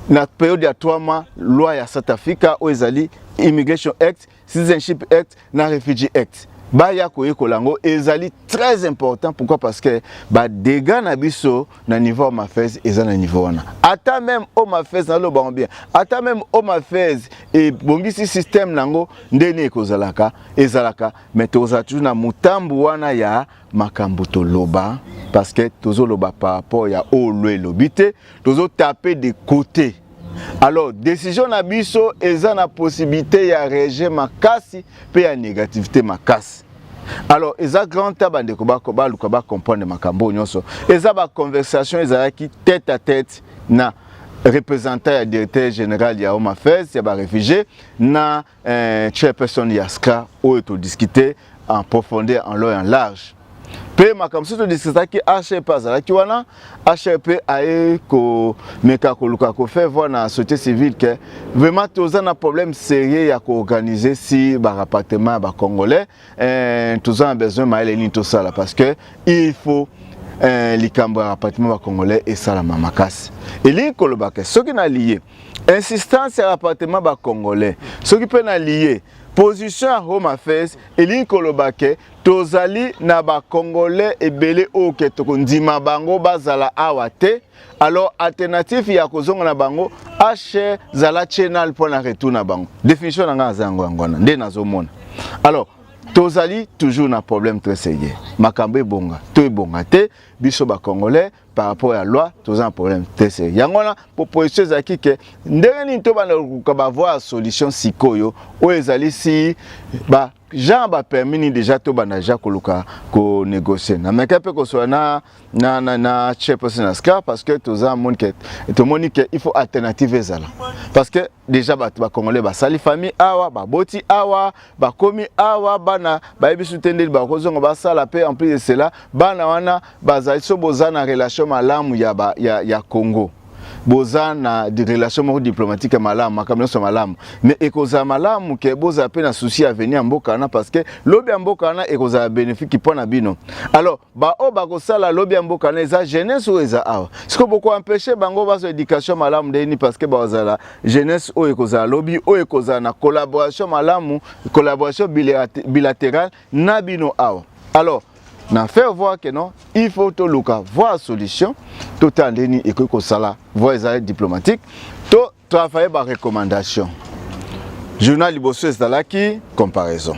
na période ya 3 mois loi ya South Africa o ezali Immigration Act, Citizenship Act, na Refugee Act. Ba ya ko yekolango ezali très important pourquoi parce que ba dégâts na biso na niveau Home Affairs eza na niveau wana ata même Home Affairs na lo ba bien ata même Home Affairs et bongisi système nango ndene ekozalaka ezalaka mais toza toujours na mutambu wana ya makambo to loba parce que tozo loba par rapport ya olo elobite tozo taper de côté. Alors, décision na biso eza na possibilité ya rejet makasi pe ya négativité makasi. Alors, eza grand taba ndeko ba luka ba comprendre makambo nyonso. Eza ba conversation eza ki tête à tête na représentant ya directeur général ya Home Affairs ya ba réfugié na chairperson ya SCA où to discuter en profondeur en long et en large. Pe makamso to discuter ki HRP azala ki wana HRP aye ko meka ko luka ko faire voir na société civile que vraiment toza na problème sérieux ya ko organiser si ba rapatriement ba congolais toza besoin maile ni to sala parce que il faut likambo ya rapatriement ba congolais et sala makasi eli ko lobaka soki na lié insistance ya rapatriement ba congolais soki pe na lié position à Home Affairs eli ko lobaka tozali na ba congolais ebele o ke to ndima bango bazala awate alors alternative ya kozonga na bango h zala channel pour na retour na bango définition na nga zango ngwana nde nazomona alors tozali toujours na problème très sérieux makambe bonga to ebonga te biso ba congolais par rapport à la loi tozali un problème très sérieux yangona proposition zaki ke ndenge ni to bana ba voir solution sikoyo o ezali si ba Jean ba permis déjà to banaja koluka ko négocier na meka pe ko so na chairperson aska parce que toza monde que to monique il faut alternative ezala parce que déjà ba congolais ba sali famille awa ba boti awa ba komi awa bana ba yebisu tendeli ba kozongo ba sala pe en plus de cela bana wana bazali so bozana relation malamu ya Congo bozana de relation diplomatique malamu makamno so malamu mais ekoza malamu ke boza pe na souci à venir mboka na parce que lobi mboka na ekoza bénéfique pour na bino alors ba o ba ko sala lobi mboka na eza jeunesse ou eza awa siko boko empêcher bango ba so éducation malamu de ni parce que bazala jeunesse o ekoza lobi o ekoza na collaboration malamu collaboration bilatérale na bino awa alors na faire voir que non, il faut to luka voir solution, tout en deni et que sala voir les diplomatique, to travailler par recommandation. Journal liboso estalaki comparaison.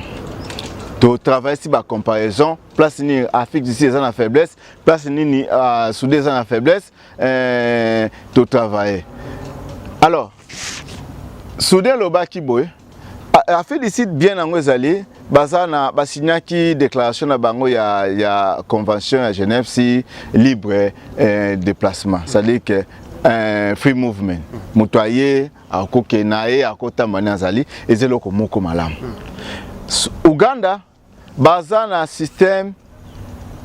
To travailler si par comparaison, place ni Afrique d'ici les en faiblesse, place ni sous des en faiblesse, to travailler. Alors, soudain le baki boy, Afrique d'ici bien en ezali bazana basignaki déclaration na bango ya convention à Genève si libre déplacement c'est-à-dire que free movement mutoye akoke nae akota manazali ezeloko moko malamu Uganda bazana système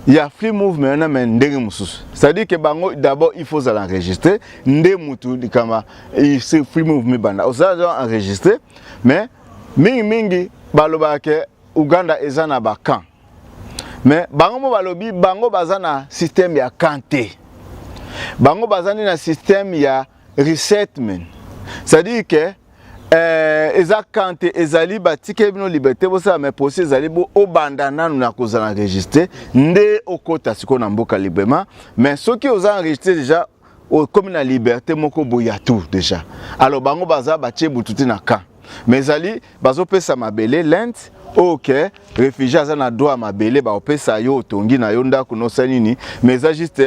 ya free movement na ndenge mususu c'est-à-dire que bango d'abord il faut l'enregistrer nde mutu dikama c'est free movement banda osala enregistrer mais mingi baloba ke Uganda ezana ba camp mais bango mo balobi bango bazana système ya kanté bango bazani na système ya resettlement c'est-à-dire que eza kanté ezali batike bino liberté bo ça mais procès ezali bo obandana na kozana enregistrer nde okota siko na mboka librement mais ceux qui ont enregistré déjà comme na liberté moko boya tout déjà alors bango baza batie bututi na camp mais ali bazo pesa mabele lente OK réfugié za na droit mabele ba opesa yo tongi na yo ndako no sanini mais ça juste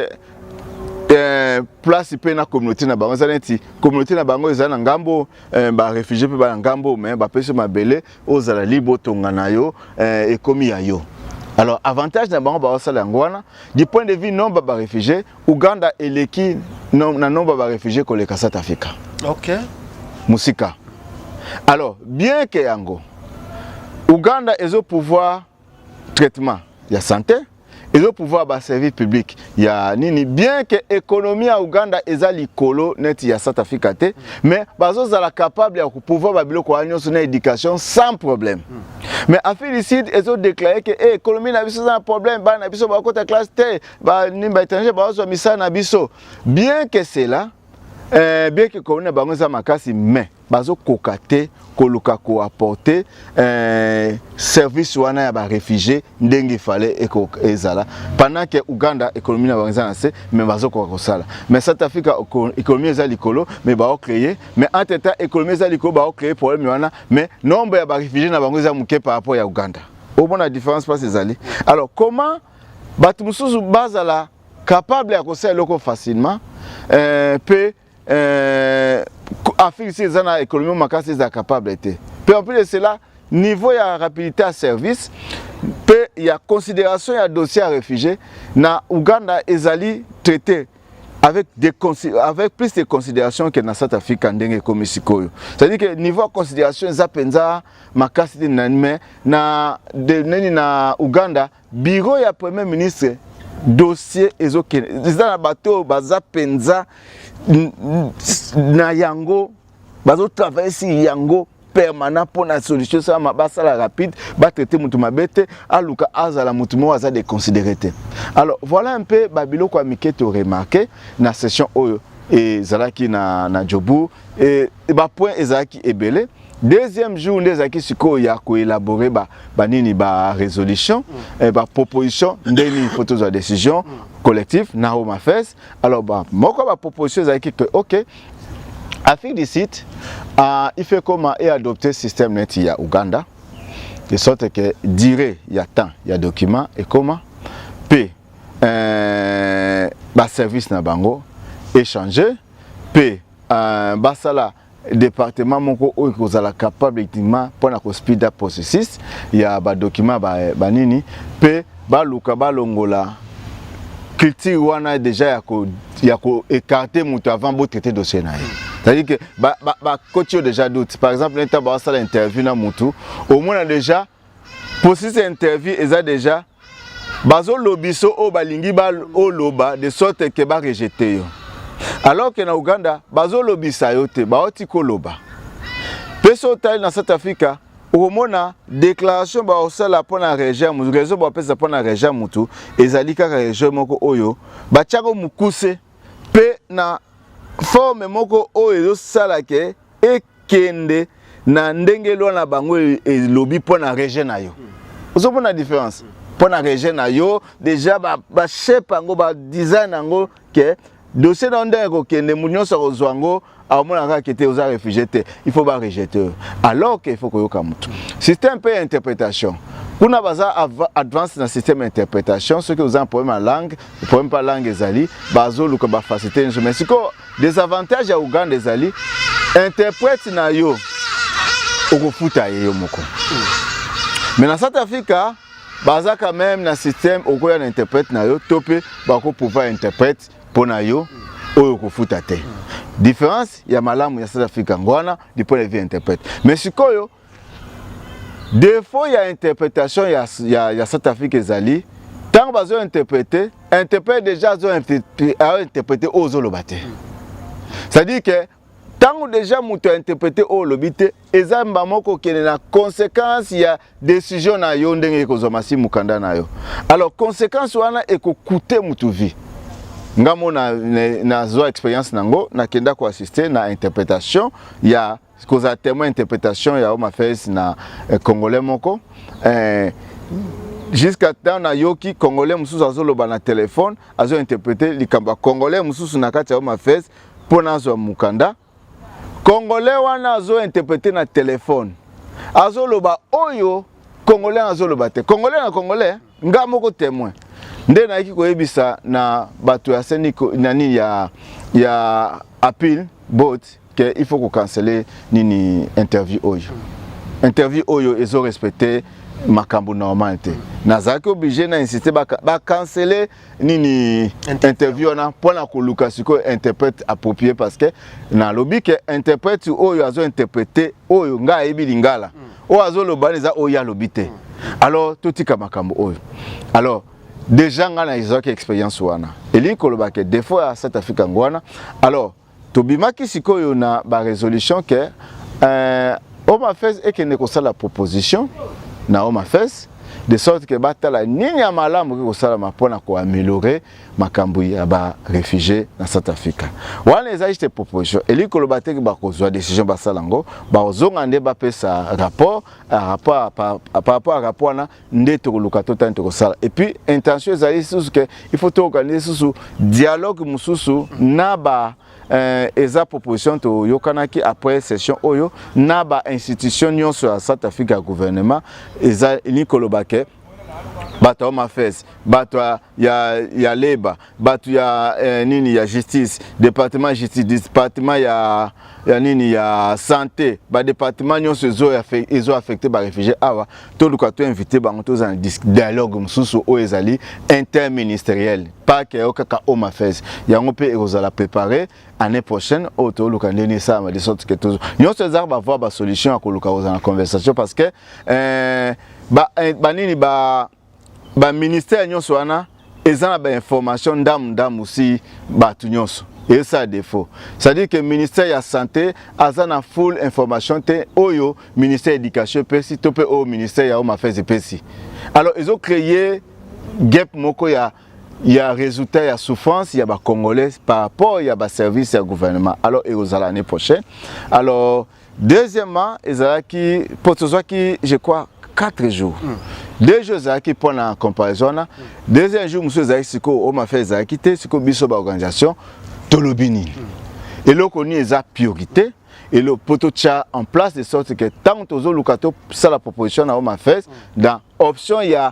place pe na communauté na bango zaneti communauté na bango ezana ngambo ba réfugié pe ba ngambo mais ba pesa mabele ozala libo tonga na yo ekomi ya yo. Alors avantage na bango ba osala ngwana du point de vue nombre ba réfugiés Uganda eleki na nombre ba réfugiés koleka South Africa. OK. Musika. Alors, bien que yango, Uganda est au pouvoir traitement, il y a santé, et au pouvoir bas service public, il y a nini. Bien que l'économie à Uganda est à l'icolo, net il y a South Africa, mais bazo zala capable de pouvoir babilo ko agnon son éducation sans problème. Mais à Félicite, ils ont déclaré que l'économie n'a pas un problème, bah n'a pas côté classe T, bah ni bah étranger, bah on misa n'a biso. Bien que c'est là. Bien que connaît bangoza makasi mais bazo kokate koluka ko apporter service wana ya ba réfugiés ndenge fallait eko ezala pendant que Uganda économie na bangoza na se mais bazo ko sala mais South Africa économie ezali kolo mais ba créer mais entre temps économie ezali ko ba créer problème wana mais nombre ya ba réfugiés na bangoza muke par rapport ya Uganda au bon la différence pas ezali alors comment batu mususu bazala capable ya ko sala loko facilement peut Afrique si zana économie makasi est capable de. Puis en plus de cela, niveau ya rapidité à service, peut il y a considération ya dossier à réfugiés na Uganda ezali traité avec plus de considération que dans South Africa ndenge comme sikoyo. C'est-à-dire que niveau considération za penza makasi nanime na Uganda bureau ya premier ministre dossier ezoke za na bato baza penza na yango bazo travailler si yango permanent pour la solution ça mabasa rapide ba traiter mutu mabete aluka azala mutu mo aza de considérer. Alors voilà un peu babilo kwa miketo remarqué na session oyo et zalaki na Jobu et ba point ezaki ebele. Deuxième jour ndezaki siko ya ko élaborer ba nini ba résolution et ba proposition ndeni photo de décision collective na Home Affairs. Alors moko ba proposition ezaki que OK Afrique du Sud, il fait comment et adopter le système net il y a Ouganda, de sorte que dire il y a temps, il y a document et comment P service na bango échanger P basala département moko o kozala capable effectivement pour na speed up processus il y a ba document ba nini P baluka balongola culture wana déjà ya ko écarter mutu avant bo traiter dossier na. C'est-à-dire que coach déjà doute. Par exemple, on a une interview na mutu, au moins déjà pour cette interview ils a déjà bazo lobiso o balingi bal o loba de sorte que ba rejeter. Alors que na Uganda bazo lobisa yote ba otiko loba. Peso tal na South Africa au mona déclaration ba osala pona régime réseau ba pesa pona régime mutu ezali kaka régime moko oyo ba tiako mukuse pe na forme moko oyo sala ke ekende na ndenge lona bango elobi pona régime na yo. Ozo pona différence pona régime na yo déjà ba chef ngo ba design ngo ke dossier na ndenge ko kende munyo sa kozwango a mona ka kete oza réfugié il faut ba rejeter alors qu'il faut koyoka mutu. Système peu interprétation. Kuna baza advance dans le système d'interprétation, ce que vous avez un problème en langue, le problème pas langue ezali, bazo luka ba faciliter une mais siko des avantages à Uganda ezali, interprète na yo okufuta yo moko. Mais dans South Africa, baza quand même dans système okoya interprète na yo topé bako pouvoir interprète pour na yo oyo okufuta te. Différence ya malamu ya South Africa ngwana du point de vue interprète. Mais sikoyo des fois, il y a interprétation, il y a South Afrique ezali. Tant que vous interprété, interprète déjà interprété aux olobate. C'est-à-dire que tant que déjà vous interprété aux olobate, ezamba moko kene na conséquence il y a décision na yo ndenge kozomasi mukanda na yo. Alors conséquence wana eko coûter mutu vie. Ngamo na zo expérience nango na kenda ko assister na interprétation, il y a cause à témoin interprétation ya Home Affairs na congolais moko jusqu'à temps na yoki congolais mususu azoloba na téléphone azo interpréter likamba congolais mususu na kati ya Home Affairs pona zo mukanda congolais wana azo interpréter na téléphone azoloba oyo congolais azoloba te congolais na congolais nga moko témoin nde na yiki koyebisa na bato ya seniko nani ya appeal bot il faut qu'on cancelle nini interview oyo. Interview oyo ezo respecter makambo normalité. Nazaki obligé na insister ba canceller nini interview na pona ko luka siko interprète approprié parce que na lobby que interprète oyo azo interpréter oyo nga ebi lingala. O azo lobaneza oyo lobité. Alors totika makambo oyo. Alors déjà nga na izaki expérience wana. Elinko lobake des fois à South Africa ngwana. Alors tobimaki sikoyo na ba résolution que Home Affairs ekende kosala proposition na Home Affairs de sorte que batala nini ya malamu ko kosala mapona ko améliorer makambo ya ba réfugiés na South Africa. Wana eza juste proposition eliko lobateki ba kozwa décision basalango ba ozonga nde ba pesa rapport par rapport à rapport na ndeto koluka tota nto kosala et puis intention ezali sous que il faut to organiser sous dialogue mususu na ba eza proposition to yokanaki après session oyo na ba institution nyonso ya South Africa gouvernement eza nikolobake bato ya mafes, bato ya leba, bato ya nini ya justice, département justice, département ya nini ya santé, ba département nyonso ezo affecté ba réfugiés awa, to luka to invité bango to za dialogue mususu o ezali interministériel, pas que o kaka o mafes. Yango pe ezala préparer année prochaine au to luka ndeni ça de sorte que tous nyonso ezala ba voir ba solution à koluka za conversation parce que ba ministère nyonso wana ezana ba information ndam aussi ba tu nyonso. Et ça défaut. C'est-à-dire que le ministère de la Santé a une full information au ministère de l'Éducation et au ministère de l'Affaires et alors, ils ont créé gap moko il y a résultat, il y a souffrance, il y a des Congolais par rapport à service du gouvernement. Alors, ils ont l'année prochaine. Alors, deuxièmement, ils ont qui, pour tout ça qui, je crois, 4 jours. 2 jours qui pour la comparaison. Deuxième jour, monsieur Zaki, on m'a fait Zaki, c'est que biso organisation. Tolobini. Et là, on a une priorité. Et le potocha en place de sorte que tant que nous ça la proposition à ma fait, dans option il y a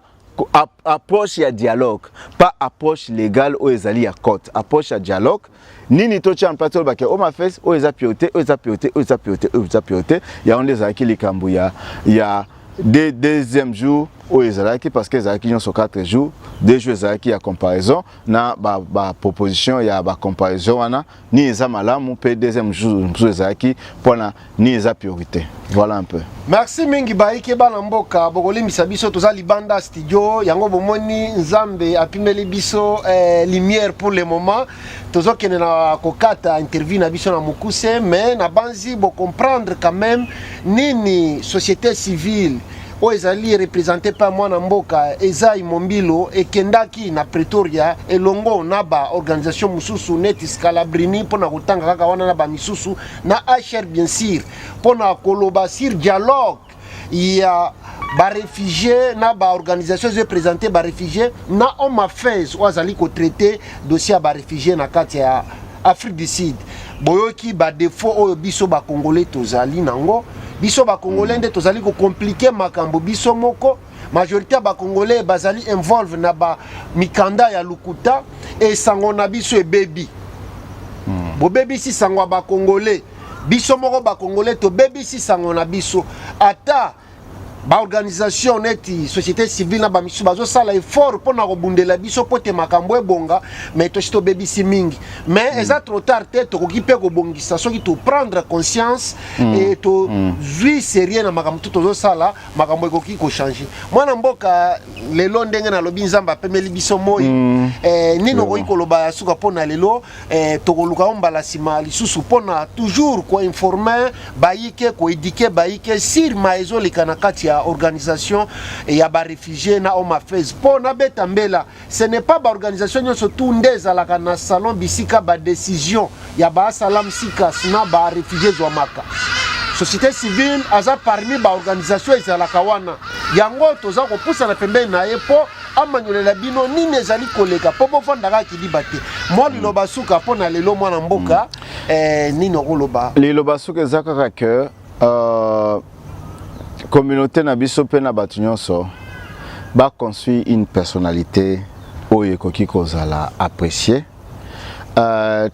approche il y a dialogue, pas approche légale ou ezali à côte, approche à dialogue. Nini tocha en place que on m'a fait, ou eza priorité, ou eza priorité, ou eza priorité, ou eza priorité. Il y a on les acquis les Kambouya, il y a deuxième jour au Ezalaki parce que Ezalaki sont 4 jours, 2 jours Ezalaki à comparaison, na ba proposition ya ba comparaison wana ni eza malamu pe deuxième jour Ezalaki pour ni eza priorité. Voilà un peu. Merci mingi baike bana mboka bokoli misabiso toza libanda studio yango bomoni nzambe apimeli biso lumière pour le moment tozo kene na kokata interview na biso na mukuse mais na banzi bo comprendre quand même nini société civile o ezali représenté par mwana mboka Ezai Mombilo ekendaki na Pretoria elongo na ba organisation mususu neti Scalabrini pona kotanga kaka wana na ba misusu na HR bien sûr pona koloba sur dialogue ya ba réfugiés na ba organisation représenté ba réfugiés na homme affairs o azali ko traiter dossier ba réfugiés na kati ya Afrique du Sud boyoki ba défaut oyo biso ba congolais tozali nango biso ba congolais nde tozali ko compliquer makambo biso moko majorité ba congolais bazali involve na ba mikanda ya lukuta et sango na biso e baby bo baby si sango ba congolais biso moko ba congolais to baby si sango na biso ata ba organisation neti société civile na ba misu bazo sala effort pour na robundela biso pote makambo ebonga mais to chito baby si mingi mais eza trop tard te to kokipe ko bongisa soki to prendre conscience et to zui sérieux na makambo to zo sala makambo ekoki ko changer mwana mboka lelo ndenge na lobi nzamba pemeli biso moyi nino ko ikoloba suka pona lelo to koluka ombala sima lisusu pona toujours ko informer baike ko éduquer baike sur maezo likana kati ya organisation et ya ba réfugiés na homme affairs pour na betambela ce n'est pas ba organisation nyonso tunde za la kana salon bisika ba décision ya ba salam sikas na ba réfugiés zomaka société civile aza parmi ba organisation za la kawana yango toza ko poussa na pembeni na epo amanyolela bino nini ezali koleka popo fondaka kidibate moi liloba suka pona lelo mwana mboka nino koloba liloba suka ezaka que communauté na biso pe na batu nyonso ba construire une personnalité oyo koki kozala apprécier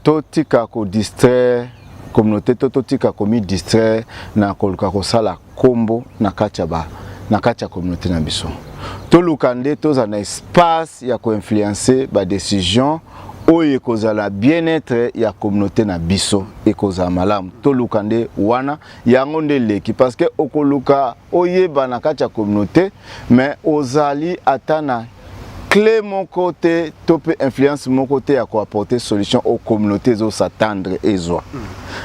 totika ko distraire communauté totika ko mi distraire na koluka ko sala kombo na kacha communauté na biso to lukande toza na espace ya ko influencer ba décision oye kozala bien-être ya communauté na biso et kozala malamu to lukande wana yango nde leki parce que okoluka oyeba na kati ya communauté mais ozali atana clé mon côté to pe influence mon côté ya ko apporter solution aux communautés zo s'attendre ezwa